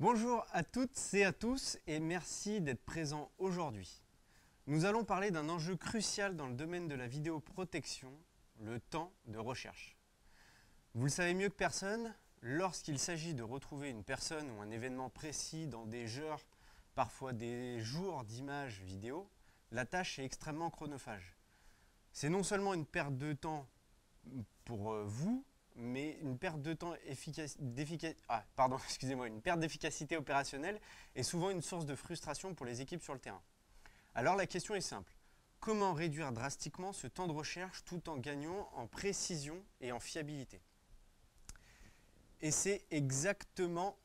Bonjour à toutes et à tous et merci d'être présents aujourd'hui. Nous allons parler d'un enjeu crucial dans le domaine de la vidéoprotection, le temps de recherche. Vous le savez mieux que personne, lorsqu'il s'agit de retrouver une personne ou un événement précis dans des heures, parfois des jours d'images vidéo, la tâche est extrêmement chronophage. C'est non seulement une perte de temps pour vous, mais une perte de temps une perte d'efficacité opérationnelle est souvent une source de frustration pour les équipes sur le terrain. Alors la question est simple. Comment réduire drastiquement ce temps de recherche tout en gagnant en précision et en fiabilité? Et c'est exactement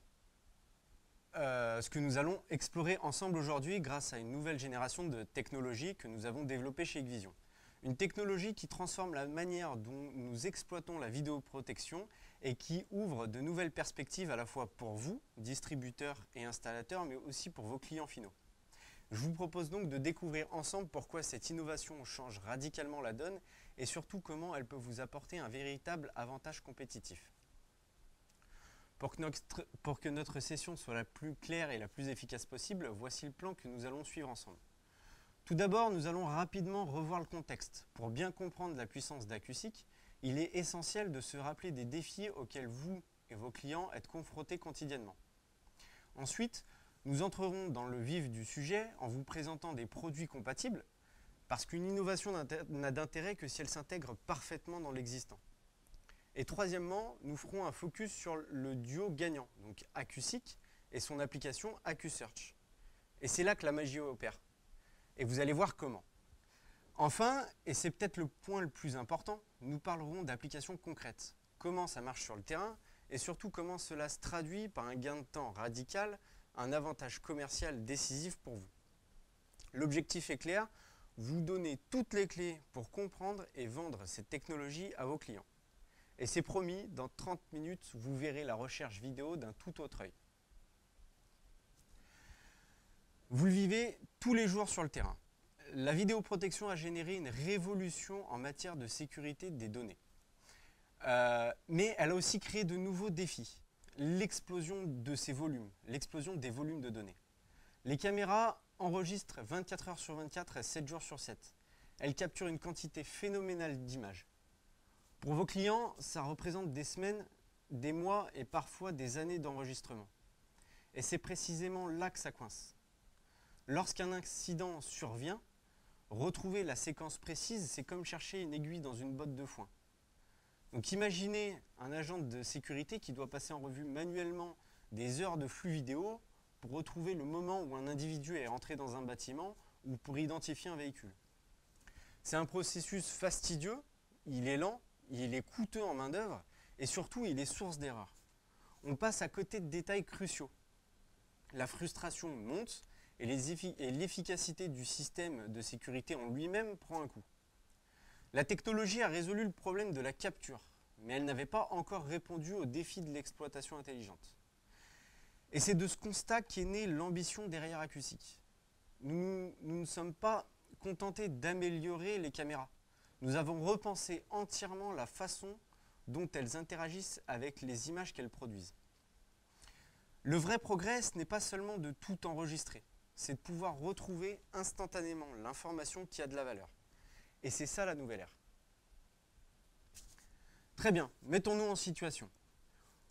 ce que nous allons explorer ensemble aujourd'hui grâce à une nouvelle génération de technologies que nous avons développées chez Hikvision. Une technologie qui transforme la manière dont nous exploitons la vidéoprotection et qui ouvre de nouvelles perspectives à la fois pour vous, distributeurs et installateurs, mais aussi pour vos clients finaux. Je vous propose donc de découvrir ensemble pourquoi cette innovation change radicalement la donne et surtout comment elle peut vous apporter un véritable avantage compétitif. Pour que notre session soit la plus claire et la plus efficace possible, voici le plan que nous allons suivre ensemble. Tout d'abord, nous allons rapidement revoir le contexte. Pour bien comprendre la puissance d'AcuSeek, il est essentiel de se rappeler des défis auxquels vous et vos clients êtes confrontés quotidiennement. Ensuite, nous entrerons dans le vif du sujet en vous présentant des produits compatibles, parce qu'une innovation n'a d'intérêt que si elle s'intègre parfaitement dans l'existant. Et troisièmement, nous ferons un focus sur le duo gagnant, donc AcuSeek et son application AcuSearch. Et c'est là que la magie opère. Et vous allez voir comment. Enfin, et c'est peut-être le point le plus important, nous parlerons d'applications concrètes. Comment ça marche sur le terrain et surtout comment cela se traduit par un gain de temps radical, un avantage commercial décisif pour vous. L'objectif est clair, vous donner toutes les clés pour comprendre et vendre cette technologie à vos clients. Et c'est promis, dans 30 minutes, vous verrez la recherche vidéo d'un tout autre œil. Vous le vivez tous les jours sur le terrain. La vidéoprotection a généré une révolution en matière de sécurité des données. Mais elle a aussi créé de nouveaux défis. L'explosion de ces volumes, l'explosion des volumes de données. Les caméras enregistrent 24 heures sur 24 et 7 jours sur 7. Elles capturent une quantité phénoménale d'images. Pour vos clients, ça représente des semaines, des mois et parfois des années d'enregistrement. Et c'est précisément là que ça coince. Lorsqu'un incident survient, retrouver la séquence précise, c'est comme chercher une aiguille dans une botte de foin. Donc imaginez un agent de sécurité qui doit passer en revue manuellement des heures de flux vidéo pour retrouver le moment où un individu est entré dans un bâtiment ou pour identifier un véhicule. C'est un processus fastidieux, il est lent, il est coûteux en main-d'œuvre et surtout il est source d'erreurs. On passe à côté de détails cruciaux. La frustration monte et l'efficacité du système de sécurité en lui-même prend un coup. La technologie a résolu le problème de la capture, mais elle n'avait pas encore répondu au défi de l'exploitation intelligente. Et c'est de ce constat qu'est née l'ambition derrière AcuSeek. Nous ne sommes pas contentés d'améliorer les caméras. Nous avons repensé entièrement la façon dont elles interagissent avec les images qu'elles produisent. Le vrai progrès, ce n'est pas seulement de tout enregistrer, c'est de pouvoir retrouver instantanément l'information qui a de la valeur. Et c'est ça la nouvelle ère. Très bien, mettons-nous en situation.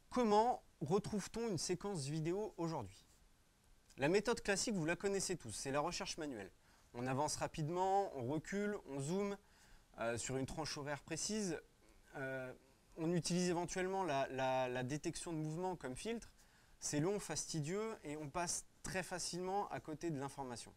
Comment retrouve-t-on une séquence vidéo aujourd'hui? La méthode classique, vous la connaissez tous, c'est la recherche manuelle. On avance rapidement, on recule, on zoome sur une tranche horaire précise. On utilise éventuellement la détection de mouvement comme filtre. C'est long, fastidieux et on passe très facilement à côté de l'information.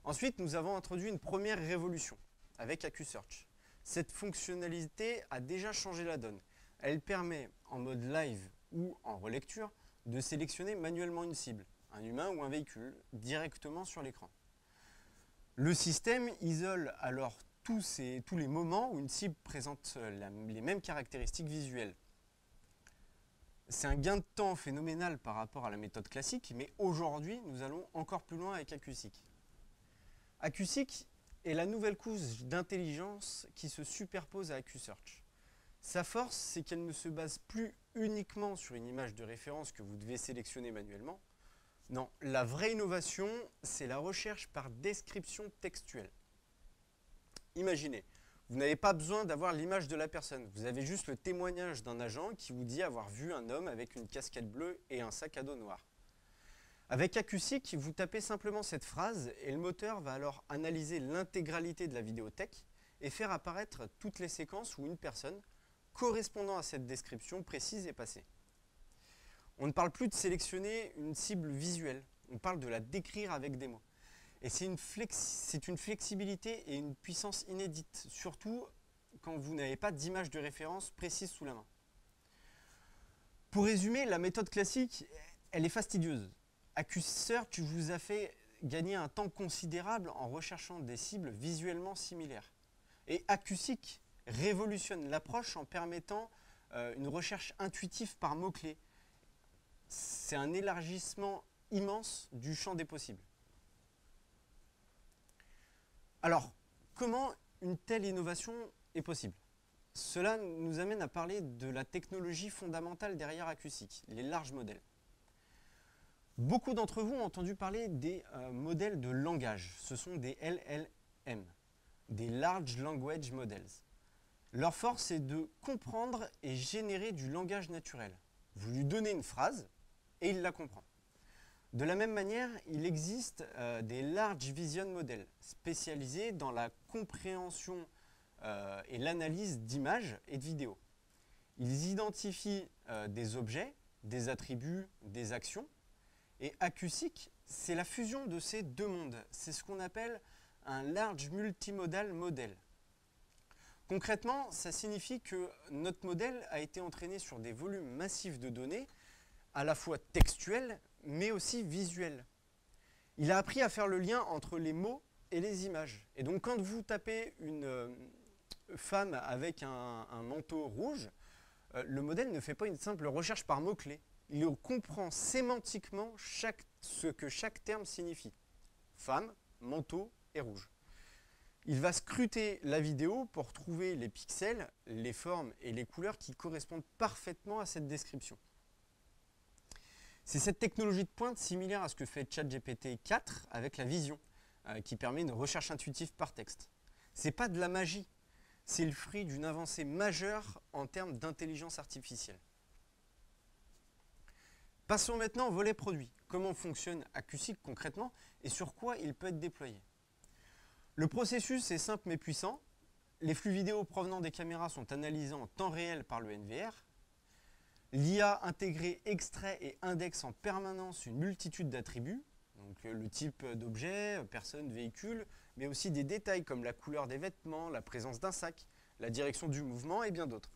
Ensuite, nous avons introduit une première révolution avec AcuSearch. Cette fonctionnalité a déjà changé la donne. Elle permet, en mode live ou en relecture, de sélectionner manuellement une cible, un humain ou un véhicule, directement sur l'écran. Le système isole alors tous les moments où une cible présente les mêmes caractéristiques visuelles. C'est un gain de temps phénoménal par rapport à la méthode classique, mais aujourd'hui, nous allons encore plus loin avec AcuSeek. AcuSeek est la nouvelle couche d'intelligence qui se superpose à AcuSearch. Sa force, c'est qu'elle ne se base plus uniquement sur une image de référence que vous devez sélectionner manuellement. Non, la vraie innovation, c'est la recherche par description textuelle. Imaginez, vous n'avez pas besoin d'avoir l'image de la personne, vous avez juste le témoignage d'un agent qui vous dit avoir vu un homme avec une casquette bleue et un sac à dos noir. Avec AcuSeek, vous tapez simplement cette phrase et le moteur va alors analyser l'intégralité de la vidéothèque et faire apparaître toutes les séquences où une personne correspondant à cette description précise est passée. On ne parle plus de sélectionner une cible visuelle, on parle de la décrire avec des mots. Et c'est une flexibilité et une puissance inédite, surtout quand vous n'avez pas d'image de référence précise sous la main. Pour résumer, la méthode classique, elle est fastidieuse. AcuSearch vous a fait gagner un temps considérable en recherchant des cibles visuellement similaires. Et AcuSeek révolutionne l'approche en permettant une recherche intuitive par mots-clés. C'est un élargissement immense du champ des possibles. Alors, comment une telle innovation est possible? Cela nous amène à parler de la technologie fondamentale derrière AcuSeek, les larges modèles. Beaucoup d'entre vous ont entendu parler des modèles de langage. Ce sont des LLM, des Large Language Models. Leur force est de comprendre et générer du langage naturel. Vous lui donnez une phrase et il la comprend. De la même manière, il existe des Large Vision Models spécialisés dans la compréhension et l'analyse d'images et de vidéos. Ils identifient des objets, des attributs, des actions. Et AcuSeek, c'est la fusion de ces deux mondes. C'est ce qu'on appelle un Large Multimodal Model. Concrètement, ça signifie que notre modèle a été entraîné sur des volumes massifs de données, à la fois textuels, mais aussi visuels. Il a appris à faire le lien entre les mots et les images. Et donc, quand vous tapez une femme avec un manteau rouge, le modèle ne fait pas une simple recherche par mots-clés. Il comprend sémantiquement ce que chaque terme signifie. Femme, manteau et rouge. Il va scruter la vidéo pour trouver les pixels, les formes et les couleurs qui correspondent parfaitement à cette description. C'est cette technologie de pointe similaire à ce que fait ChatGPT 4 avec la vision, qui permet une recherche intuitive par texte. Ce n'est pas de la magie, c'est le fruit d'une avancée majeure en termes d'intelligence artificielle. Passons maintenant au volet produit. Comment fonctionne AcuSeek concrètement et sur quoi il peut être déployé? Le processus est simple mais puissant. Les flux vidéo provenant des caméras sont analysés en temps réel par le NVR. L'IA intégrée extrait et indexe en permanence une multitude d'attributs, donc le type d'objet, personne, véhicule, mais aussi des détails comme la couleur des vêtements, la présence d'un sac, la direction du mouvement et bien d'autres.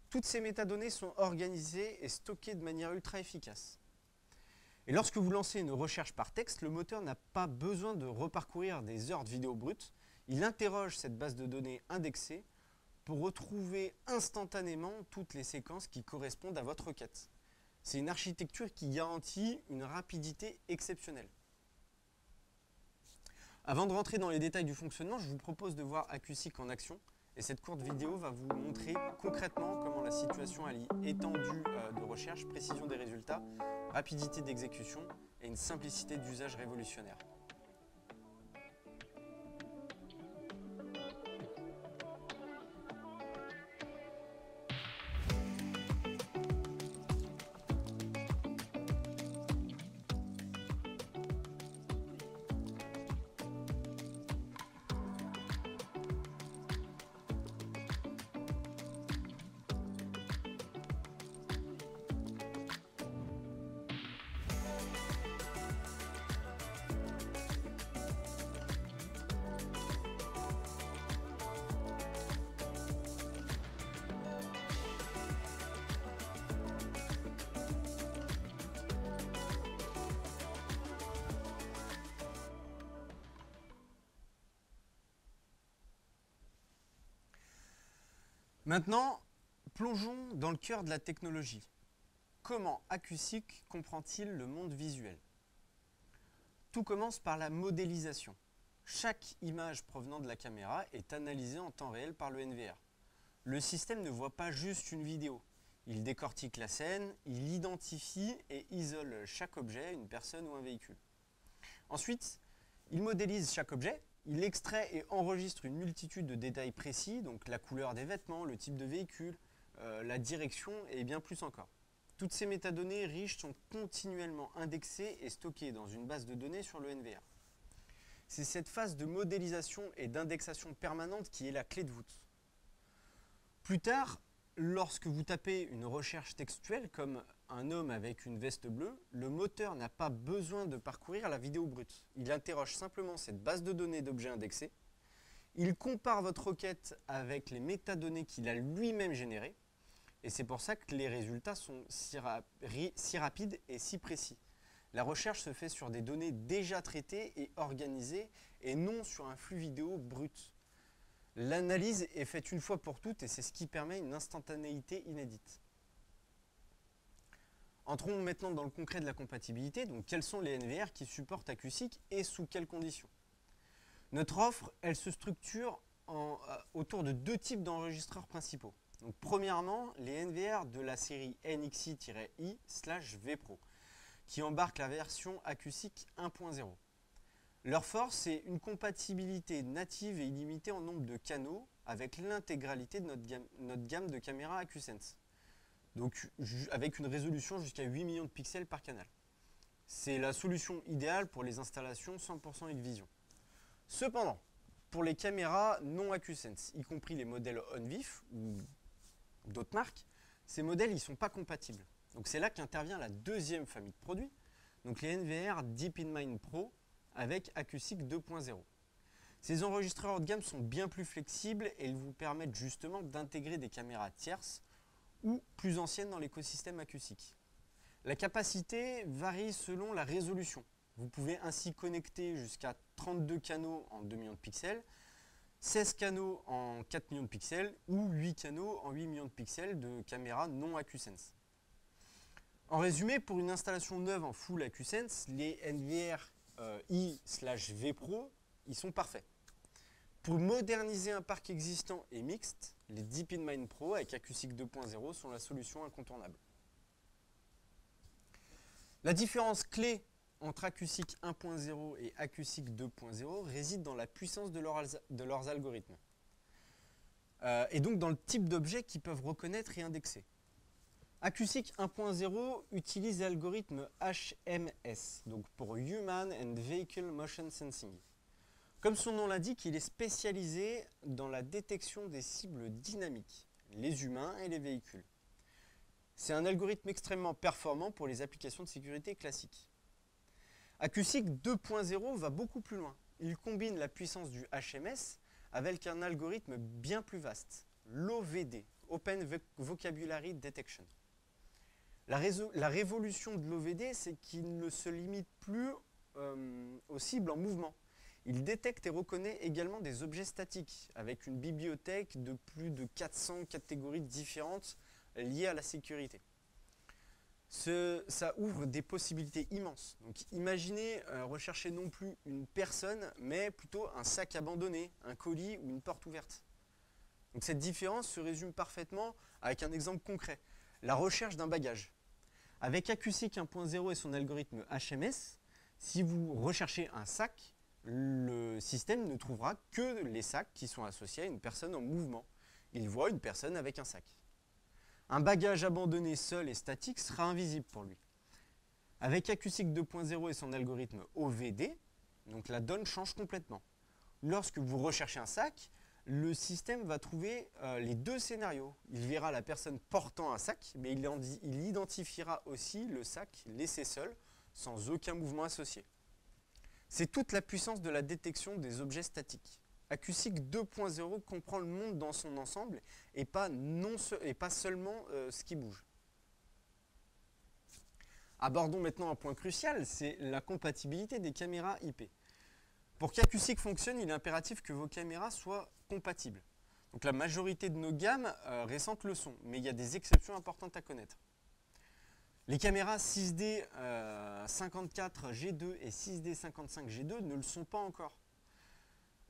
Toutes ces métadonnées sont organisées et stockées de manière ultra efficace. Et lorsque vous lancez une recherche par texte, le moteur n'a pas besoin de reparcourir des heures de vidéos brutes. Il interroge cette base de données indexée pour retrouver instantanément toutes les séquences qui correspondent à votre requête. C'est une architecture qui garantit une rapidité exceptionnelle. Avant de rentrer dans les détails du fonctionnement, je vous propose de voir AcuSeek en action. Et cette courte vidéo va vous montrer concrètement comment la situation allie étendue de recherche, précision des résultats, rapidité d'exécution et une simplicité d'usage révolutionnaire. Maintenant, plongeons dans le cœur de la technologie. Comment AcuSeek comprend-il le monde visuel? Tout commence par la modélisation. Chaque image provenant de la caméra est analysée en temps réel par le NVR. Le système ne voit pas juste une vidéo, Il décortique la scène, il identifie et isole chaque objet, une personne ou un véhicule. Ensuite, il modélise chaque objet, il extrait et enregistre une multitude de détails précis, donc la couleur des vêtements, le type de véhicule, la direction et bien plus encore. Toutes ces métadonnées riches sont continuellement indexées et stockées dans une base de données sur le NVR. C'est cette phase de modélisation et d'indexation permanente qui est la clé de voûte. Plus tard, lorsque vous tapez une recherche textuelle comme un homme avec une veste bleue, le moteur n'a pas besoin de parcourir la vidéo brute. Il interroge simplement cette base de données d'objets indexés. Il compare votre requête avec les métadonnées qu'il a lui-même générées. Et c'est pour ça que les résultats sont si rapides et si précis. La recherche se fait sur des données déjà traitées et organisées et non sur un flux vidéo brut. L'analyse est faite une fois pour toutes et c'est ce qui permet une instantanéité inédite. Entrons maintenant dans le concret de la compatibilité. Donc, quels sont les NVR qui supportent AcuSeek et sous quelles conditions? Notre offre, elle se structure autour de deux types d'enregistreurs principaux. Donc, premièrement, les NVR de la série NXI-i/vPro qui embarquent la version AcuSeek 1.0. Leur force, c'est une compatibilité native et illimitée en nombre de canaux avec l'intégralité de notre gamme de caméras AcuSense. Donc avec une résolution jusqu'à 8 millions de pixels par canal. C'est la solution idéale pour les installations 100% Hikvision. Cependant, pour les caméras non AcuSense, y compris les modèles OnVIF ou d'autres marques, ces modèles ne sont pas compatibles. Donc c'est là qu'intervient la deuxième famille de produits, donc les NVR Deep in Mind Pro avec AcuSeek 2.0. Ces enregistreurs haut de gamme sont bien plus flexibles et ils vous permettent justement d'intégrer des caméras tierces ou plus anciennes dans l'écosystème AcuSeek. La capacité varie selon la résolution. Vous pouvez ainsi connecter jusqu'à 32 canaux en 2 millions de pixels, 16 canaux en 4 millions de pixels ou 8 canaux en 8 millions de pixels de caméras non AcuSense. En résumé, pour une installation neuve en full AcuSense, les NVR i/vPro, ils sont parfaits. Pour moderniser un parc existant et mixte, les Deep in Mind Pro avec AcuSeek 2.0 sont la solution incontournable. La différence clé entre AcuSeek 1.0 et AcuSeek 2.0 réside dans la puissance de leurs algorithmes. Et donc dans le type d'objets qu'ils peuvent reconnaître et indexer. AcuSeek 1.0 utilise l'algorithme HMS, donc pour Human and Vehicle Motion Sensing. Comme son nom l'indique, il est spécialisé dans la détection des cibles dynamiques, les humains et les véhicules. C'est un algorithme extrêmement performant pour les applications de sécurité classiques. AcuSeek 2.0 va beaucoup plus loin. Il combine la puissance du HMS avec un algorithme bien plus vaste, l'OVD, Open Vocabulary Detection. La révolution de l'OVD, c'est qu'il ne se limite plus aux cibles en mouvement. Il détecte et reconnaît également des objets statiques, avec une bibliothèque de plus de 400 catégories différentes liées à la sécurité. Ça ouvre des possibilités immenses. Donc imaginez rechercher non plus une personne, mais plutôt un sac abandonné, un colis ou une porte ouverte. Donc cette différence se résume parfaitement avec un exemple concret, la recherche d'un bagage. Avec AcuSeek 1.0 et son algorithme HMS, si vous recherchez un sac, le système ne trouvera que les sacs qui sont associés à une personne en mouvement. Il voit une personne avec un sac. Un bagage abandonné seul et statique sera invisible pour lui. Avec AcuSeek 2.0 et son algorithme OVD, donc la donne change complètement. Lorsque vous recherchez un sac, le système va trouver les deux scénarios. Il verra la personne portant un sac, mais il identifiera aussi le sac laissé seul, sans aucun mouvement associé. C'est toute la puissance de la détection des objets statiques. AcuSeek 2.0 comprend le monde dans son ensemble et pas seulement ce qui bouge. Abordons maintenant un point crucial, c'est la compatibilité des caméras IP. Pour qu'AcuSeek fonctionne, il est impératif que vos caméras soient compatibles. Donc la majorité de nos gammes récentes le sont, mais il y a des exceptions importantes à connaître. Les caméras 6D 54G2 et 6D 55G2 ne le sont pas encore.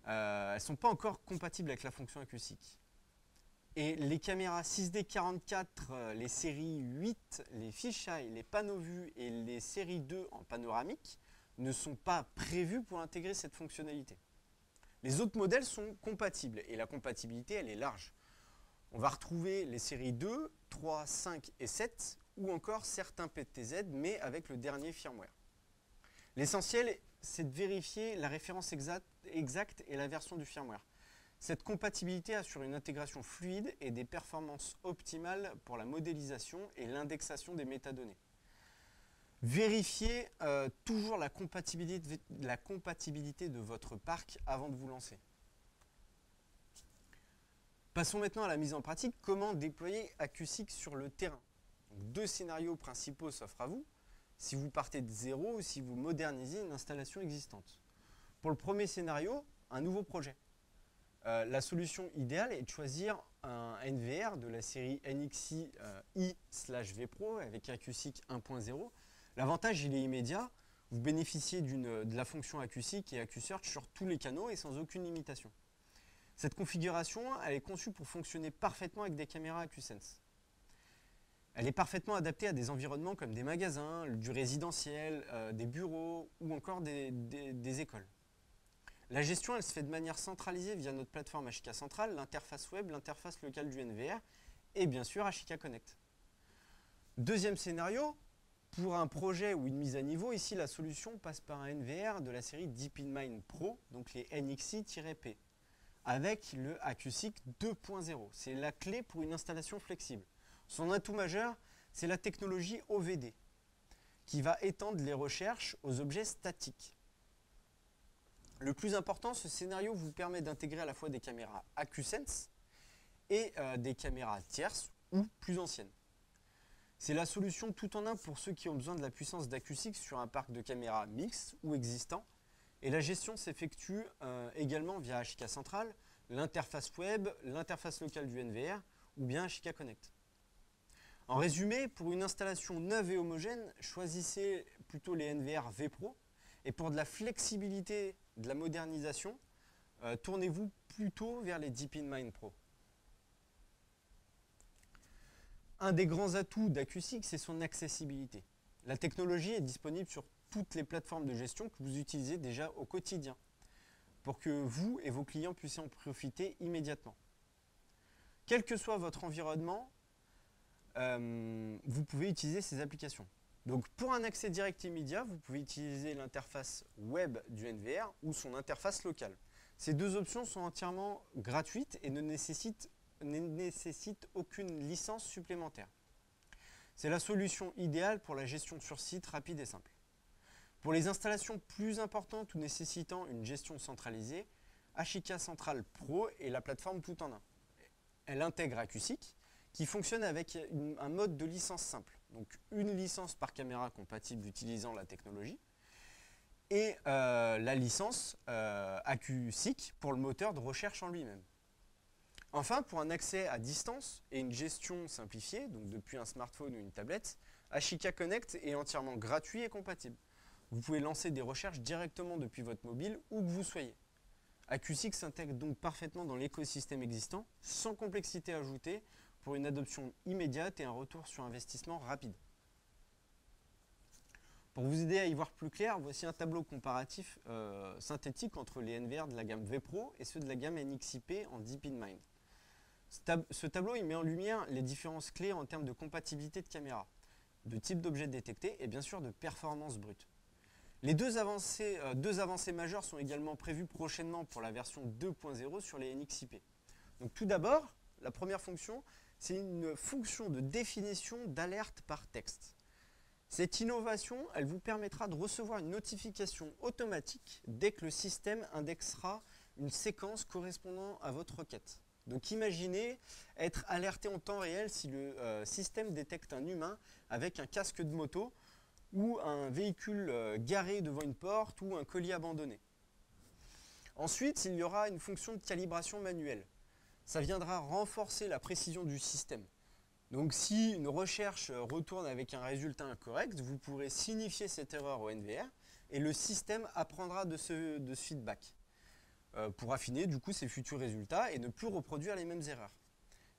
Elles ne sont pas encore compatibles avec la fonction AcuSeek. Et les caméras 6D 44, les séries 8, les fisheye, les panneaux vus et les séries 2 en panoramique ne sont pas prévues pour intégrer cette fonctionnalité. Les autres modèles sont compatibles et la compatibilité elle est large. On va retrouver les séries 2, 3, 5 et 7 ou encore certains PTZ mais avec le dernier firmware. L'essentiel c'est de vérifier la référence exacte et la version du firmware. Cette compatibilité assure une intégration fluide et des performances optimales pour la modélisation et l'indexation des métadonnées. Vérifiez toujours la compatibilité de votre parc avant de vous lancer. Passons maintenant à la mise en pratique. Comment déployer AcuSeek sur le terrain? Deux scénarios principaux s'offrent à vous, si vous partez de zéro ou si vous modernisez une installation existante. Pour le premier scénario, un nouveau projet. La solution idéale est de choisir un NVR de la série NXI i/vpro avec AcuSeek 1.0. L'avantage il est immédiat, vous bénéficiez de la fonction AcuSeek et AcuSearch sur tous les canaux et sans aucune limitation. Cette configuration elle est conçue pour fonctionner parfaitement avec des caméras AcuSense. Elle est parfaitement adaptée à des environnements comme des magasins, du résidentiel, des bureaux ou encore des écoles. La gestion, elle se fait de manière centralisée via notre plateforme HK Central, l'interface web, l'interface locale du NVR et bien sûr HK Connect. Deuxième scénario, pour un projet ou une mise à niveau, ici la solution passe par un NVR de la série DeepInMind Pro, donc les NXI-P, avec le AcuSeek 2.0. C'est la clé pour une installation flexible. Son atout majeur, c'est la technologie OVD, qui va étendre les recherches aux objets statiques. Le plus important, ce scénario vous permet d'intégrer à la fois des caméras AcuSense et des caméras tierces ou plus anciennes. C'est la solution tout en un pour ceux qui ont besoin de la puissance d'AcuSeek sur un parc de caméras mixtes ou existants. Et la gestion s'effectue également via HK Central, l'interface web, l'interface locale du NVR ou bien HK Connect. En résumé, pour une installation neuve et homogène, choisissez plutôt les NVR vPro. Et pour de la flexibilité, de la modernisation, tournez-vous plutôt vers les DeepInMind Pro. Un des grands atouts d'AcuSeek, c'est son accessibilité. La technologie est disponible sur toutes les plateformes de gestion que vous utilisez déjà au quotidien, pour que vous et vos clients puissiez en profiter immédiatement. Quel que soit votre environnement, vous pouvez utiliser ces applications. Donc pour un accès direct immédiat, vous pouvez utiliser l'interface web du NVR ou son interface locale. Ces deux options sont entièrement gratuites et ne nécessitent aucune licence supplémentaire. C'est la solution idéale pour la gestion sur site rapide et simple. Pour les installations plus importantes ou nécessitant une gestion centralisée, HK Central Pro est la plateforme tout en un. Elle intègre AcuSeek qui fonctionne avec un mode de licence simple. Donc une licence par caméra compatible utilisant la technologie et la licence AcuSeek pour le moteur de recherche en lui-même. Enfin, pour un accès à distance et une gestion simplifiée, donc depuis un smartphone ou une tablette, HK Connect est entièrement gratuit et compatible. Vous pouvez lancer des recherches directement depuis votre mobile où que vous soyez. AcuSeek s'intègre donc parfaitement dans l'écosystème existant, sans complexité ajoutée, pour une adoption immédiate et un retour sur investissement rapide. Pour vous aider à y voir plus clair, voici un tableau comparatif synthétique entre les NVR de la gamme vPro et ceux de la gamme NXI-P en DeepInMind. Ce tableau il met en lumière les différences clés en termes de compatibilité de caméra, de type d'objet détecté et bien sûr de performance brute. Les deux avancées majeures sont également prévues prochainement pour la version 2.0 sur les NXI-P. Donc tout d'abord, la première fonction, c'est une fonction de définition d'alerte par texte. Cette innovation, elle vous permettra de recevoir une notification automatique dès que le système indexera une séquence correspondant à votre requête. Donc imaginez être alerté en temps réel si le système détecte un humain avec un casque de moto ou un véhicule garé devant une porte ou un colis abandonné. Ensuite, il y aura une fonction de calibration manuelle. Ça viendra renforcer la précision du système. Donc si une recherche retourne avec un résultat incorrect, vous pourrez signifier cette erreur au NVR et le système apprendra de ce feedback pour affiner du coup ses futurs résultats et ne plus reproduire les mêmes erreurs.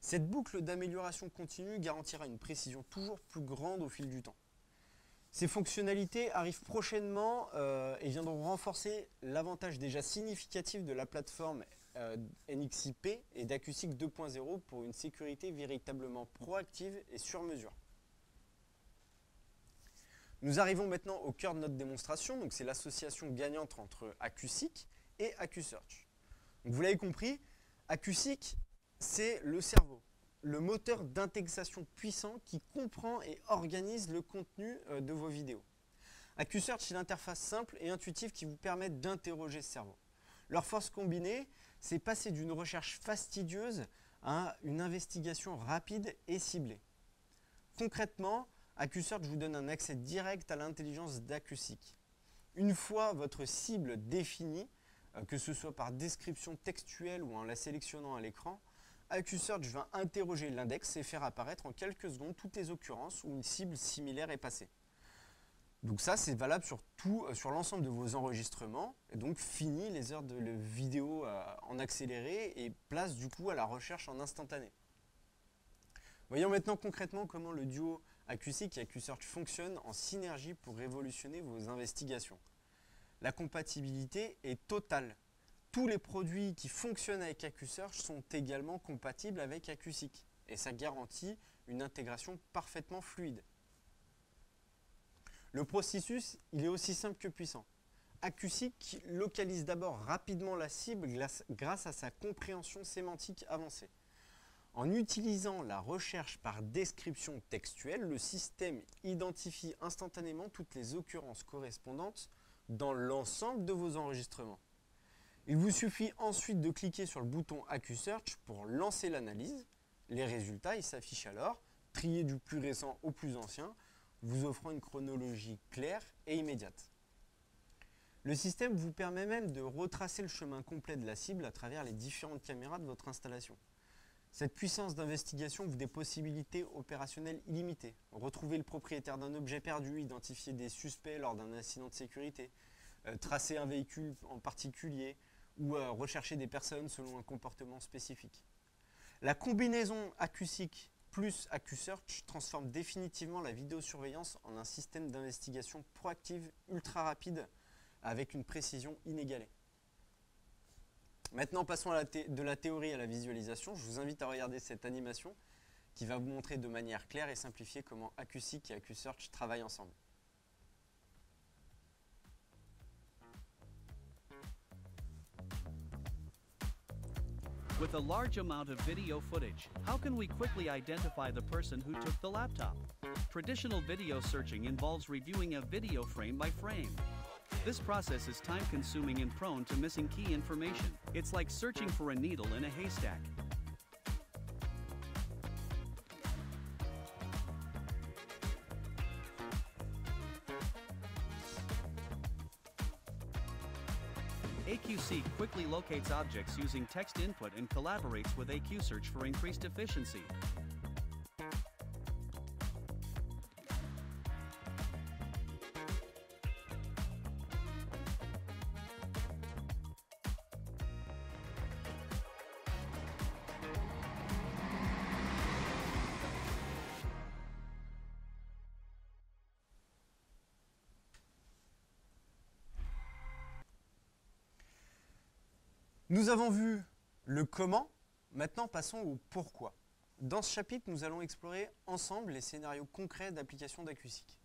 Cette boucle d'amélioration continue garantira une précision toujours plus grande au fil du temps. Ces fonctionnalités arrivent prochainement et viendront renforcer l'avantage déjà significatif de la plateforme NXIP et d'AcuSeek 2.0 pour une sécurité véritablement proactive et sur mesure. Nous arrivons maintenant au cœur de notre démonstration, donc c'est l'association gagnante entre AcuSeek et AcuSearch. Donc vous l'avez compris, AcuSeek, c'est le cerveau, le moteur d'indexation puissant qui comprend et organise le contenu de vos vidéos. AcuSearch, c'est l'interface simple et intuitive qui vous permet d'interroger ce cerveau. Leur force combinée, c'est passer d'une recherche fastidieuse à une investigation rapide et ciblée. Concrètement, AcuSearch vous donne un accès direct à l'intelligence d'AcuSeek. Une fois votre cible définie, que ce soit par description textuelle ou en la sélectionnant à l'écran, AcuSearch va interroger l'index et faire apparaître en quelques secondes toutes les occurrences où une cible similaire est passée. Donc ça, c'est valable sur l'ensemble de vos enregistrements. Et donc fini les heures de vidéo en accéléré et place du coup à la recherche en instantané. Voyons maintenant concrètement comment le duo AcuSeek et AcuSearch fonctionne en synergie pour révolutionner vos investigations. La compatibilité est totale. Tous les produits qui fonctionnent avec AcuSearch sont également compatibles avec AcuSeek et ça garantit une intégration parfaitement fluide. Le processus, il est aussi simple que puissant. AcuSeek localise d'abord rapidement la cible grâce à sa compréhension sémantique avancée. En utilisant la recherche par description textuelle, le système identifie instantanément toutes les occurrences correspondantes dans l'ensemble de vos enregistrements. Il vous suffit ensuite de cliquer sur le bouton AcuSearch pour lancer l'analyse. Les résultats s'affichent alors, triés du plus récent au plus ancien, vous offrant une chronologie claire et immédiate. Le système vous permet même de retracer le chemin complet de la cible à travers les différentes caméras de votre installation. Cette puissance d'investigation vous donne des possibilités opérationnelles illimitées. Retrouver le propriétaire d'un objet perdu, identifier des suspects lors d'un incident de sécurité, tracer un véhicule en particulier ou rechercher des personnes selon un comportement spécifique. La combinaison AcuSeek plus AcuSearch transforme définitivement la vidéosurveillance en un système d'investigation proactive ultra rapide avec une précision inégalée. Maintenant, passons de la théorie à la visualisation. Je vous invite à regarder cette animation qui va vous montrer de manière claire et simplifiée comment AcuSeek et AcuSearch travaillent ensemble. With a large amount of video footage, how can we quickly identify the person who took the laptop? Traditional video searching involves reviewing a video frame by frame. This process is time-consuming and prone to missing key information. It's like searching for a needle in a haystack. AcuSeek quickly locates objects using text input and collaborates with AcuSearch for increased efficiency. Nous avons vu le comment, maintenant passons au pourquoi. Dans ce chapitre, nous allons explorer ensemble les scénarios concrets d'application d'AcuSeek.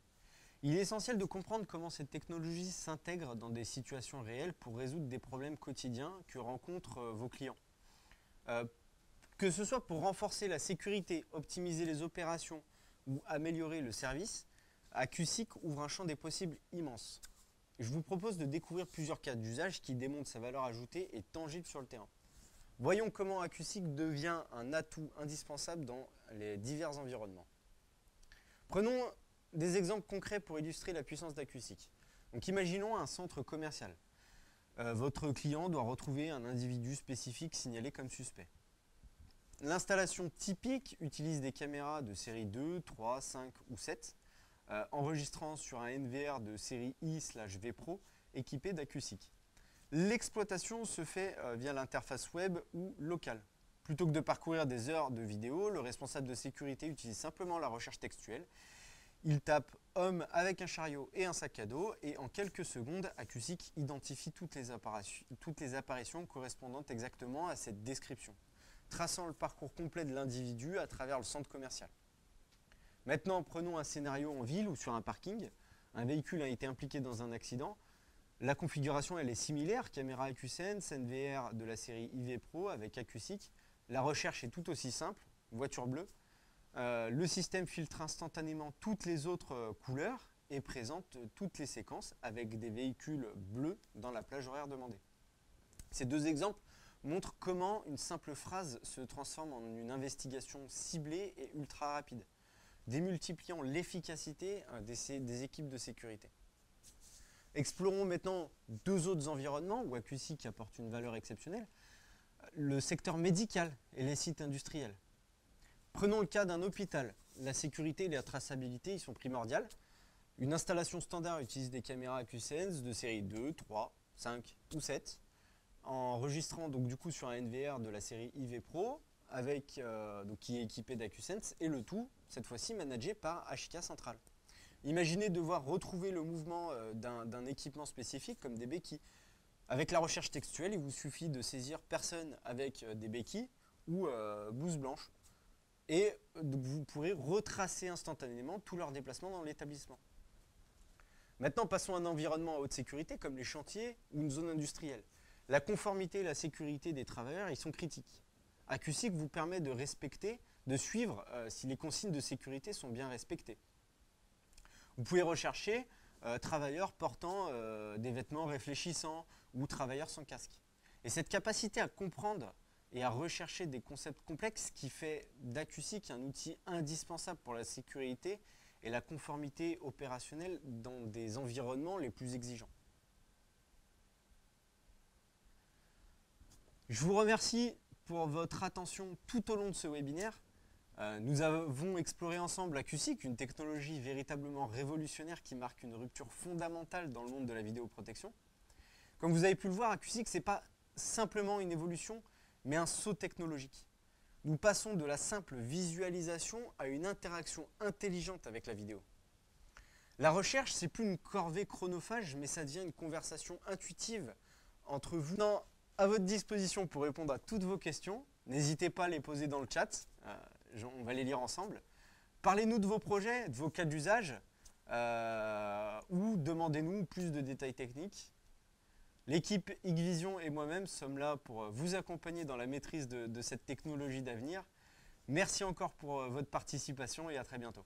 Il est essentiel de comprendre comment cette technologie s'intègre dans des situations réelles pour résoudre des problèmes quotidiens que rencontrent vos clients. Que ce soit pour renforcer la sécurité, optimiser les opérations ou améliorer le service, AcuSeek ouvre un champ des possibles immense. Je vous propose de découvrir plusieurs cas d'usage qui démontrent sa valeur ajoutée et tangible sur le terrain. Voyons comment AcuSeek devient un atout indispensable dans les divers environnements. Prenons des exemples concrets pour illustrer la puissance d'AcuSeek. Donc imaginons un centre commercial. Votre client doit retrouver un individu spécifique signalé comme suspect. L'installation typique utilise des caméras de série 2, 3, 5 ou 7, enregistrant sur un NVR de série I/V Pro équipé d'AcuSeek. L'exploitation se fait via l'interface web ou locale. Plutôt que de parcourir des heures de vidéo, le responsable de sécurité utilise simplement la recherche textuelle. Il tape « homme avec un chariot et un sac à dos » et en quelques secondes, AcuSeek identifie toutes les apparitions correspondantes exactement à cette description, traçant le parcours complet de l'individu à travers le centre commercial. Maintenant, prenons un scénario en ville ou sur un parking. Un véhicule a été impliqué dans un accident. La configuration elle est similaire, caméra AcuSense, NVR de la série IV Pro avec AcuSeek. La recherche est tout aussi simple, voiture bleue. Le système filtre instantanément toutes les autres couleurs et présente toutes les séquences avec des véhicules bleus dans la plage horaire demandée. Ces deux exemples montrent comment une simple phrase se transforme en une investigation ciblée et ultra rapide, démultipliant l'efficacité des équipes de sécurité. Explorons maintenant deux autres environnements où AcuSeek apporte une valeur exceptionnelle, le secteur médical et les sites industriels. Prenons le cas d'un hôpital. La sécurité et la traçabilité y sont primordiales. Une installation standard utilise des caméras AcuSense de série 2, 3, 5 ou 7, enregistrant donc du coup sur un NVR de la série IV Pro, qui est équipé d'AcuSense, et le tout, cette fois-ci, managé par HK Central. Imaginez devoir retrouver le mouvement d'un équipement spécifique comme des béquilles. Avec la recherche textuelle, il vous suffit de saisir personne avec des béquilles ou blouse blanche. Et donc, vous pourrez retracer instantanément tous leurs déplacements dans l'établissement. Maintenant, passons à un environnement à haute sécurité comme les chantiers ou une zone industrielle. La conformité et la sécurité des travailleurs y sont critiques. AcuSeek vous permet de suivre si les consignes de sécurité sont bien respectées. Vous pouvez rechercher travailleurs portant des vêtements réfléchissants ou travailleurs sans casque. Et cette capacité à comprendre et à rechercher des concepts complexes qui fait d'AcuSeek un outil indispensable pour la sécurité et la conformité opérationnelle dans des environnements les plus exigeants. Je vous remercie pour votre attention tout au long de ce webinaire. Nous avons exploré ensemble AcuSeek, une technologie véritablement révolutionnaire qui marque une rupture fondamentale dans le monde de la vidéoprotection. Comme vous avez pu le voir, AcuSeek, ce n'est pas simplement une évolution, mais un saut technologique. Nous passons de la simple visualisation à une interaction intelligente avec la vidéo. La recherche, c'est plus une corvée chronophage, mais ça devient une conversation intuitive entre vous. À votre disposition pour répondre à toutes vos questions. N'hésitez pas à les poser dans le chat, on va les lire ensemble. Parlez-nous de vos projets, de vos cas d'usage, ou demandez-nous plus de détails techniques. L'équipe Hikvision et moi-même sommes là pour vous accompagner dans la maîtrise de cette technologie d'avenir. Merci encore pour votre participation et à très bientôt.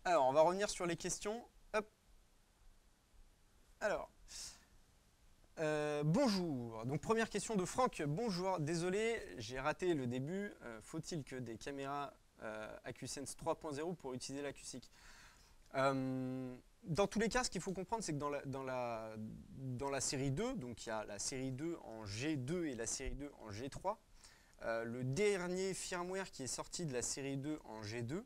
Alors, on va revenir sur les questions. Hop. Alors, bonjour. Donc, première question de Franck. Bonjour, désolé, j'ai raté le début. Faut-il que des caméras AcuSense 3.0 pour utiliser l'AcuSeek? Dans tous les cas, ce qu'il faut comprendre, c'est que dans la série 2, donc il y a la série 2 en G2 et la série 2 en G3, le dernier firmware qui est sorti de la série 2 en G2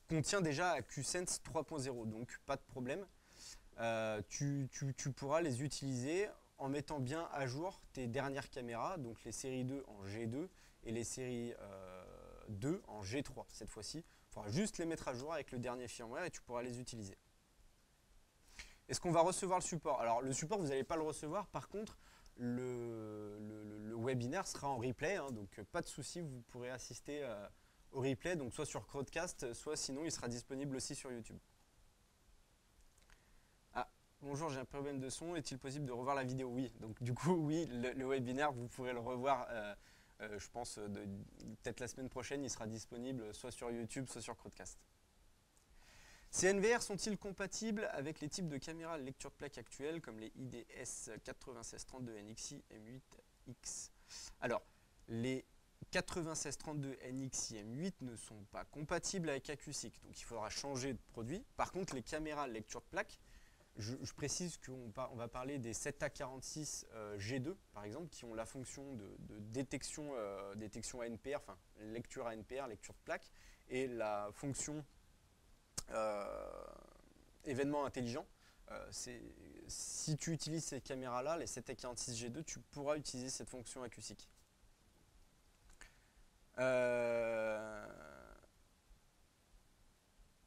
contient déjà AcuSense 3.0, donc pas de problème. Tu pourras les utiliser en mettant bien à jour tes dernières caméras, donc les séries 2 en G2 et les séries 2 en G3 cette fois-ci. Il faudra juste les mettre à jour avec le dernier firmware et tu pourras les utiliser. Est-ce qu'on va recevoir le support? Alors le support, vous n'allez pas le recevoir. Par contre, le webinaire sera en replay, hein, donc pas de souci, vous pourrez assister au replay, donc soit sur Crowdcast, soit sinon il sera disponible aussi sur YouTube. Ah, bonjour, j'ai un problème de son, est-il possible de revoir la vidéo? Oui, donc du coup, oui, le webinaire, vous pourrez le revoir, je pense, peut-être la semaine prochaine, il sera disponible soit sur YouTube, soit sur Crowdcast. Ces NVR sont-ils compatibles avec les types de caméras lecture de plaque actuelles comme les IDS 9632 NXI M8X? Alors, les 9632 NXI M8 ne sont pas compatibles avec AcuSeek, donc il faudra changer de produit. Par contre, les caméras lecture de plaque, je précise qu'on va parler des 7A46 G2 par exemple, qui ont la fonction de détection ANPR, enfin lecture ANPR, lecture de plaque, et la fonction événement intelligent si tu utilises ces caméras-là, les 7A46G2, tu pourras utiliser cette fonction AcuSeek.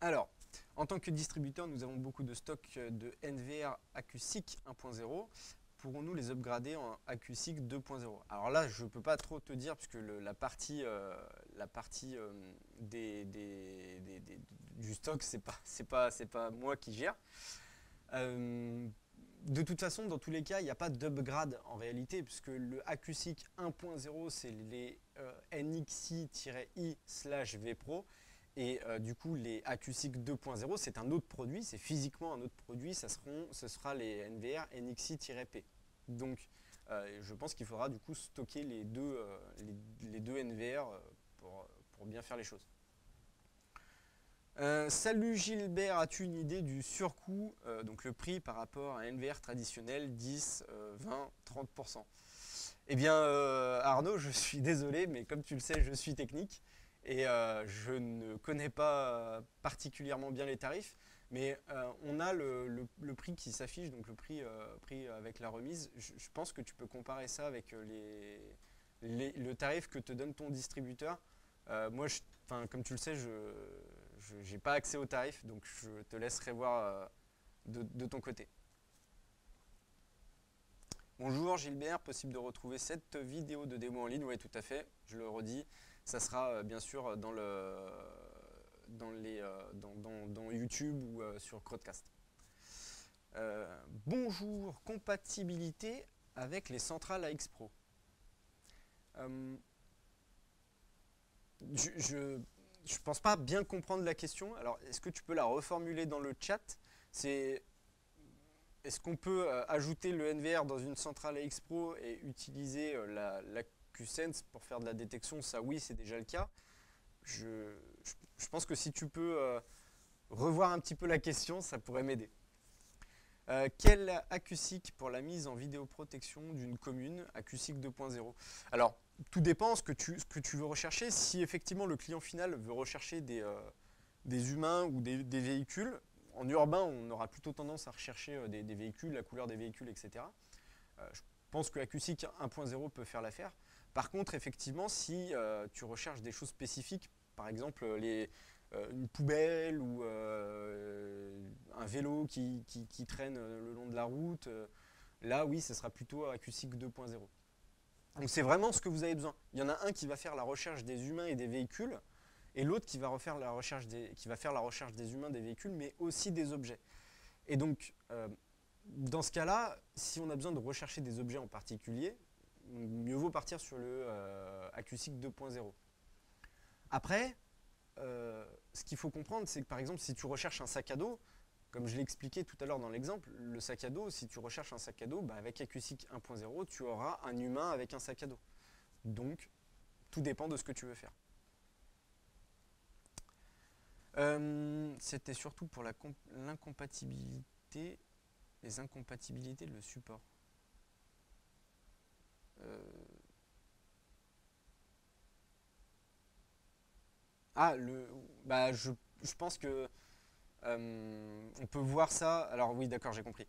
Alors, en tant que distributeur, nous avons beaucoup de stocks de NVR AcuSeek 1.0. Pourrons-nous les upgrader en AcuSeek 2.0? Alors là, je ne peux pas trop te dire, puisque la partie du stock, c'est pas moi qui gère. De toute façon, dans tous les cas, il n'y a pas d'upgrade en réalité, puisque le AcuSeek 1.0, c'est les NXI-I/VPro. Et du coup, les AcuSeek 2.0, c'est un autre produit, c'est physiquement un autre produit, ce sera les NVR NXI-P. Donc, je pense qu'il faudra du coup stocker les deux NVR pour bien faire les choses. Salut Gilbert, as-tu une idée du surcoût, donc le prix par rapport à un NVR traditionnel, 10, 20, 30%? Eh bien, Arnaud, je suis désolé, mais comme tu le sais, je suis technique. Et je ne connais pas particulièrement bien les tarifs, mais on a le prix qui s'affiche, donc le prix avec la remise. Je pense que tu peux comparer ça avec le tarif que te donne ton distributeur. Moi, comme tu le sais, je n'ai pas accès au tarif, donc je te laisserai voir de ton côté. Bonjour Gilbert, possible de retrouver cette vidéo de démo en ligne? Oui, tout à fait, je le redis. Ça sera bien sûr dans YouTube ou sur Crowdcast. Bonjour, compatibilité avec les centrales AX Pro. Je ne pense pas bien comprendre la question. Alors, est-ce que tu peux la reformuler dans le chat? Est-ce qu'on peut ajouter le NVR dans une centrale AX Pro et utiliser l'AcuSense pour faire de la détection? Ça, oui, c'est déjà le cas. Je pense que si tu peux revoir un petit peu la question, ça pourrait m'aider. Quel AcuSeek pour la mise en vidéoprotection d'une commune, AcuSeek 2.0? Alors, tout dépend ce que tu veux rechercher. Si effectivement le client final veut rechercher des humains ou des véhicules, en urbain, on aura plutôt tendance à rechercher des véhicules, la couleur des véhicules, etc. Je pense que AcuSeek 1.0 peut faire l'affaire. Par contre, effectivement, si tu recherches des choses spécifiques, par exemple une poubelle ou un vélo qui traîne le long de la route, là, oui, ce sera plutôt AcuSeek 2.0. Donc, c'est vraiment ce que vous avez besoin. Il y en a un qui va faire la recherche des humains et des véhicules, et l'autre qui va faire la recherche des humains, des véhicules, mais aussi des objets. Et donc, dans ce cas-là, si on a besoin de rechercher des objets en particulier, mieux vaut partir sur le AcuSeek 2.0. Après, ce qu'il faut comprendre, c'est que par exemple, si tu recherches un sac à dos, comme je l'ai expliqué tout à l'heure dans l'exemple, le sac à dos, si tu recherches un sac à dos, avec AcuSeek 1.0, tu auras un humain avec un sac à dos. Donc, tout dépend de ce que tu veux faire. C'était surtout pour l'incompatibilité, les incompatibilités de le support. Je pense que on peut voir ça. Alors oui, d'accord, j'ai compris.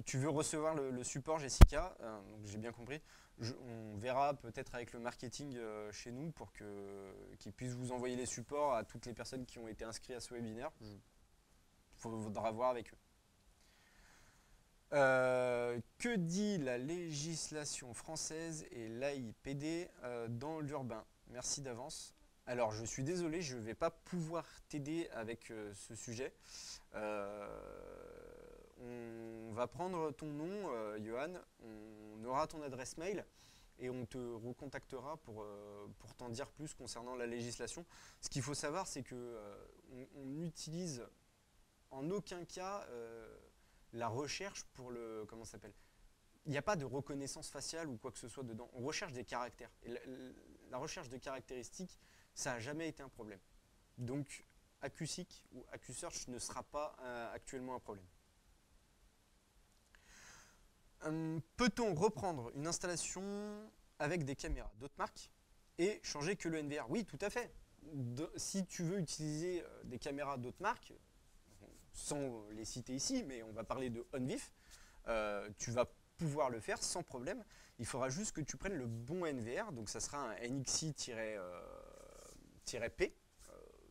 Tu veux recevoir le support, Jessica, donc j'ai bien compris. On verra peut-être avec le marketing chez nous pour qu'ils puissent vous envoyer les supports à toutes les personnes qui ont été inscrites à ce webinaire. Il faudra voir avec eux. Que dit la législation française et l'AIPD dans l'urbain? Merci d'avance. Alors, je suis désolé, je ne vais pas pouvoir t'aider avec ce sujet. On va prendre ton nom, Johan, on aura ton adresse mail et on te recontactera pour t'en dire plus concernant la législation. Ce qu'il faut savoir, c'est qu'on n'utilise en aucun cas la recherche pour le... Comment ça s'appelle? Il n'y a pas de reconnaissance faciale ou quoi que ce soit dedans. On recherche des caractères. Et la recherche de caractéristiques, ça n'a jamais été un problème. Donc, AcuSeek ou AcuSearch ne sera pas actuellement un problème. Peut-on reprendre une installation avec des caméras d'autres marques et changer que le NVR? Oui, tout à fait. Si tu veux utiliser des caméras d'autres marques, sans les citer ici, mais on va parler de OnVIF, tu vas pouvoir le faire sans problème. Il faudra juste que tu prennes le bon NVR, donc ça sera un NXI-P.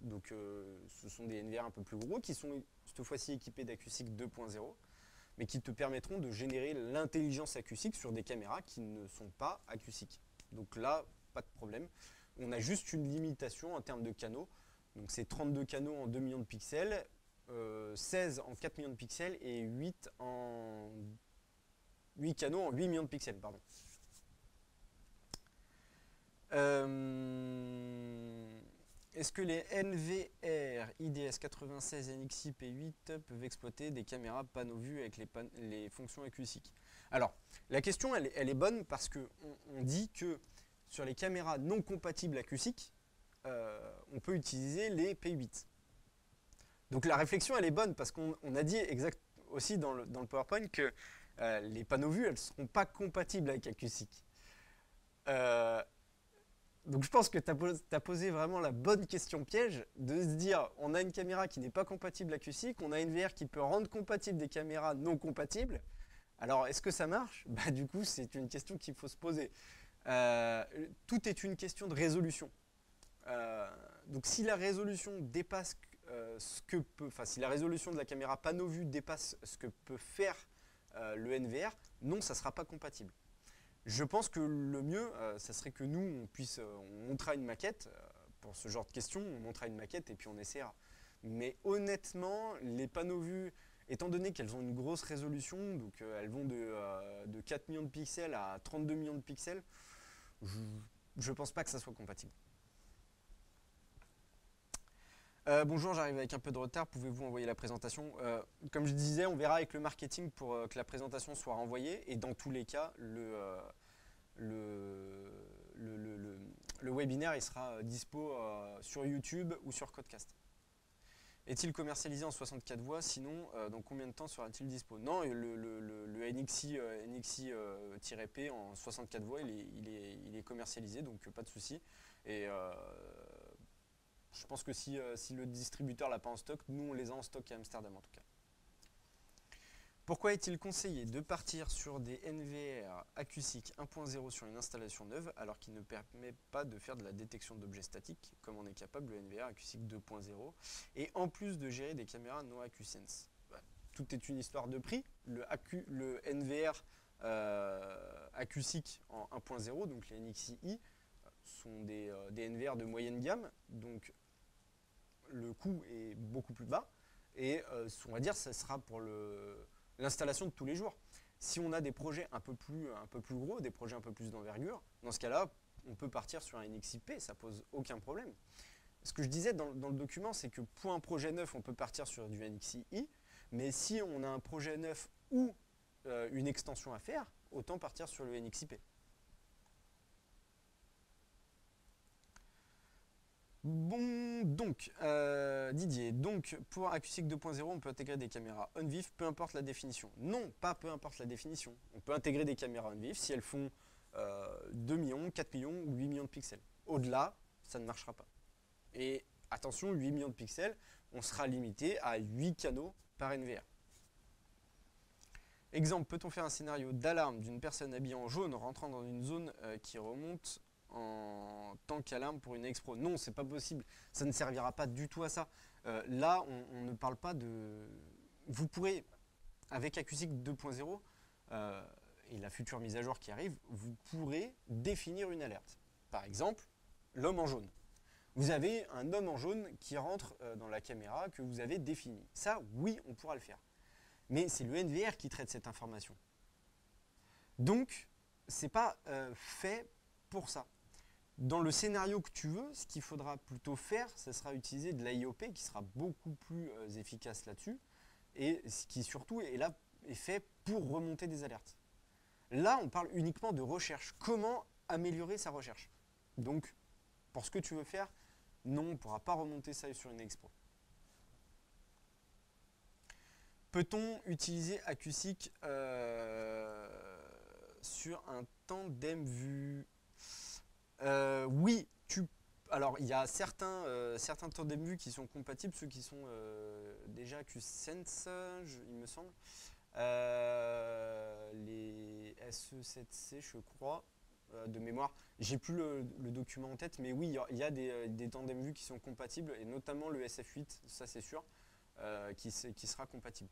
Donc ce sont des NVR un peu plus gros qui sont cette fois-ci équipés d'AcuSeek 2.0, mais qui te permettront de générer l'intelligence AcuSeek sur des caméras qui ne sont pas AcuSeek. Donc là, pas de problème. On a juste une limitation en termes de canaux. Donc c'est 32 canaux en 2 millions de pixels, 16 en 4 millions de pixels et 8 canaux en 8 millions de pixels, pardon. Est-ce que les NVR IDS 96 NXI P8 peuvent exploiter des caméras panneau vue avec les fonctions AcuSeek? Alors, la question elle est bonne parce qu'on dit que sur les caméras non compatibles AcuSeek, on peut utiliser les P8. Donc la réflexion elle est bonne parce qu'on a dit aussi dans le PowerPoint que les panneaux vue elles ne seront pas compatibles avec AcuSeek. Donc je pense que tu as posé vraiment la bonne question piège de se dire on a une caméra qui n'est pas compatible AcuSeek, on a une VR qui peut rendre compatible des caméras non compatibles. Alors est-ce que ça marche? Bah, du coup c'est une question qu'il faut se poser. Tout est une question de résolution. Donc si la résolution dépasse si la résolution de la caméra panneau vue dépasse ce que peut faire le NVR, non, ça ne sera pas compatible. Je pense que le mieux, ça serait que nous, on montera une maquette pour ce genre de questions, on montera une maquette et puis on essaiera. Mais honnêtement, les panneaux vue, étant donné qu'elles ont une grosse résolution, donc elles vont de 4 millions de pixels à 32 millions de pixels, je ne pense pas que ça soit compatible. Bonjour, j'arrive avec un peu de retard, pouvez-vous envoyer la présentation? Comme je disais, on verra avec le marketing pour que la présentation soit renvoyée et dans tous les cas, le webinaire il sera dispo sur YouTube ou sur Codecast. Est-il commercialisé en 64 voix? Sinon, dans combien de temps sera-t-il dispo? Non, le NXI-P en 64 voix, il est commercialisé, donc pas de souci. Et je pense que si le distributeur l'a pas en stock, nous on les a en stock à Amsterdam en tout cas. Pourquoi est-il conseillé de partir sur des NVR AcuSeek 1.0 sur une installation neuve alors qu'il ne permet pas de faire de la détection d'objets statiques comme on est capable le NVR AcuSeek 2.0 et en plus de gérer des caméras no AcuSense? Tout est une histoire de prix. Le NVR AcuSeek en 1.0, donc les NXI, sont des NVR de moyenne gamme, donc le coût est beaucoup plus bas et on va dire ça sera pour l'installation de tous les jours. Si on a des projets un peu plus gros, des projets un peu plus d'envergure, dans ce cas-là, on peut partir sur un NXI-P, ça pose aucun problème. Ce que je disais dans le document, c'est que pour un projet neuf, on peut partir sur du NXI, mais si on a un projet neuf ou une extension à faire, autant partir sur le NXI-P. Bon, donc, Didier, donc pour AcuSeek 2.0, on peut intégrer des caméras on-vif, peu importe la définition. Non, pas peu importe la définition. On peut intégrer des caméras on-vif si elles font 2 millions, 4 millions ou 8 millions de pixels. Au-delà, ça ne marchera pas. Et attention, 8 millions de pixels, on sera limité à 8 canaux par NVR. Exemple, peut-on faire un scénario d'alarme d'une personne habillée en jaune rentrant dans une zone qui remonte en tant qu'alarme pour une expro? Non, c'est pas possible. Ça ne servira pas du tout à ça. Là, on ne parle pas de... Vous pourrez, avec AcuSeek 2.0 et la future mise à jour qui arrive, vous pourrez définir une alerte. Par exemple, l'homme en jaune. Vous avez un homme en jaune qui rentre dans la caméra que vous avez défini. Ça, oui, on pourra le faire. Mais c'est le NVR qui traite cette information. Donc, c'est pas fait pour ça. Dans le scénario que tu veux, ce qu'il faudra plutôt faire, ce sera utiliser de l'AIOP qui sera beaucoup plus efficace là-dessus et ce qui surtout est fait pour remonter des alertes. Là, on parle uniquement de recherche. Comment améliorer sa recherche? Donc, pour ce que tu veux faire, non, on ne pourra pas remonter ça sur une expo. Peut-on utiliser AcuSeek sur un tandem vue? Oui, Alors, il y a certains tandem vue qui sont compatibles, ceux qui sont déjà AcuSense, il me semble. Les SE7C, je crois, de mémoire. J'ai plus le document en tête, mais oui, il y a des tandem vue qui sont compatibles, et notamment le SF8, ça c'est sûr, qui sera compatible.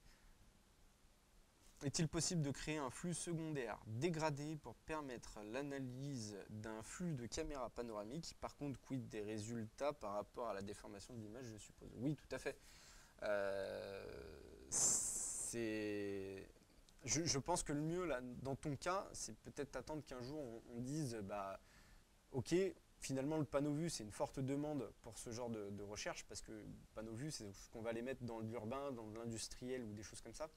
Est-il possible de créer un flux secondaire dégradé pour permettre l'analyse d'un flux de caméra panoramique? Par contre, quid des résultats par rapport à la déformation de l'image, je suppose? Oui, tout à fait. Je pense que le mieux, là, dans ton cas, c'est peut-être attendre qu'un jour on dise, bah, ok, finalement le panneau vue, c'est une forte demande pour ce genre de recherche, parce que panneau vue, c'est ce qu'on va les mettre dans l'urbain, dans l'industriel ou des choses comme ça.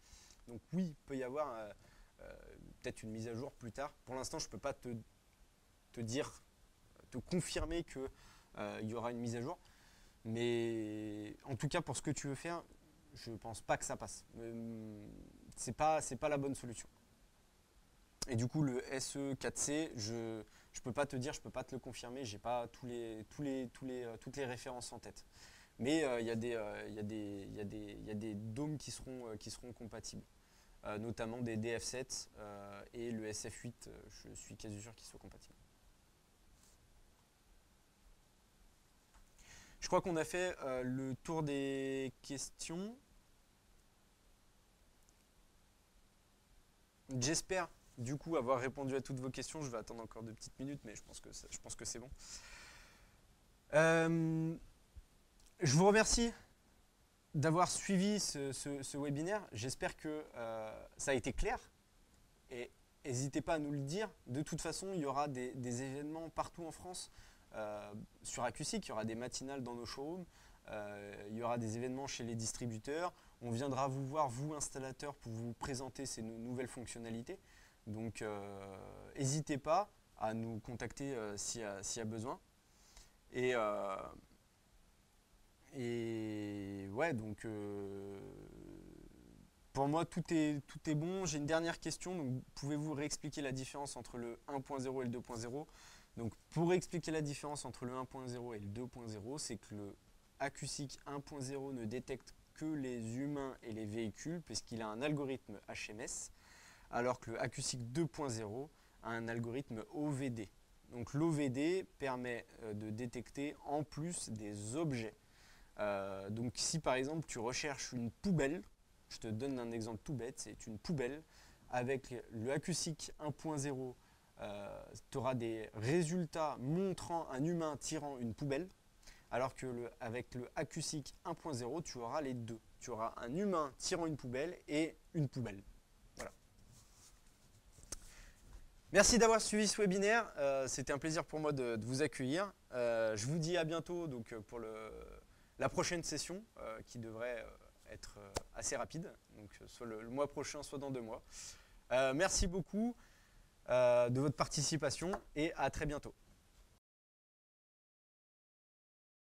Donc oui, il peut y avoir peut-être une mise à jour plus tard. Pour l'instant, je ne peux pas te confirmer qu'il y aura une mise à jour. Mais en tout cas, pour ce que tu veux faire, je ne pense pas que ça passe. C'est pas la bonne solution. Et du coup, le SE4C, je ne peux pas te dire, je ne peux pas te le confirmer. Je n'ai pas toutes les références en tête. Mais il y a des dômes qui seront compatibles, notamment des DF7 et le SF8, je suis quasi sûr qu'ils soient compatibles. Je crois qu'on a fait le tour des questions. J'espère du coup avoir répondu à toutes vos questions. Je vais attendre encore 2 petites minutes, mais je pense que c'est bon. Je vous remercie d'avoir suivi ce webinaire. J'espère que ça a été clair. Et n'hésitez pas à nous le dire. De toute façon, il y aura des événements partout en France sur AcuSeek. Il y aura des matinales dans nos showrooms. Il y aura des événements chez les distributeurs. On viendra vous voir, vous, installateurs, pour vous présenter ces nouvelles fonctionnalités. Donc, n'hésitez pas à nous contacter s'il y a besoin. Et ouais, donc pour moi tout est bon. J'ai une dernière question. Donc, pouvez-vous réexpliquer la différence entre le 1.0 et le 2.0? Donc, pour expliquer la différence entre le 1.0 et le 2.0, c'est que le AcuSeek 1.0 ne détecte que les humains et les véhicules, puisqu'il a un algorithme HMS, alors que le AcuSeek 2.0 a un algorithme OVD. Donc l'OVD permet de détecter en plus des objets. Donc si par exemple tu recherches une poubelle, je te donne un exemple tout bête, c'est une poubelle. Avec le AcuSeek 1.0, tu auras des résultats montrant un humain tirant une poubelle, alors que avec le AcuSeek 1.0, tu auras les deux. Tu auras un humain tirant une poubelle et une poubelle. Voilà. Merci d'avoir suivi ce webinaire. C'était un plaisir pour moi de vous accueillir. Je vous dis à bientôt donc, pour la prochaine session qui devrait être assez rapide. Donc, soit le mois prochain, soit dans 2 mois. Merci beaucoup de votre participation et à très bientôt.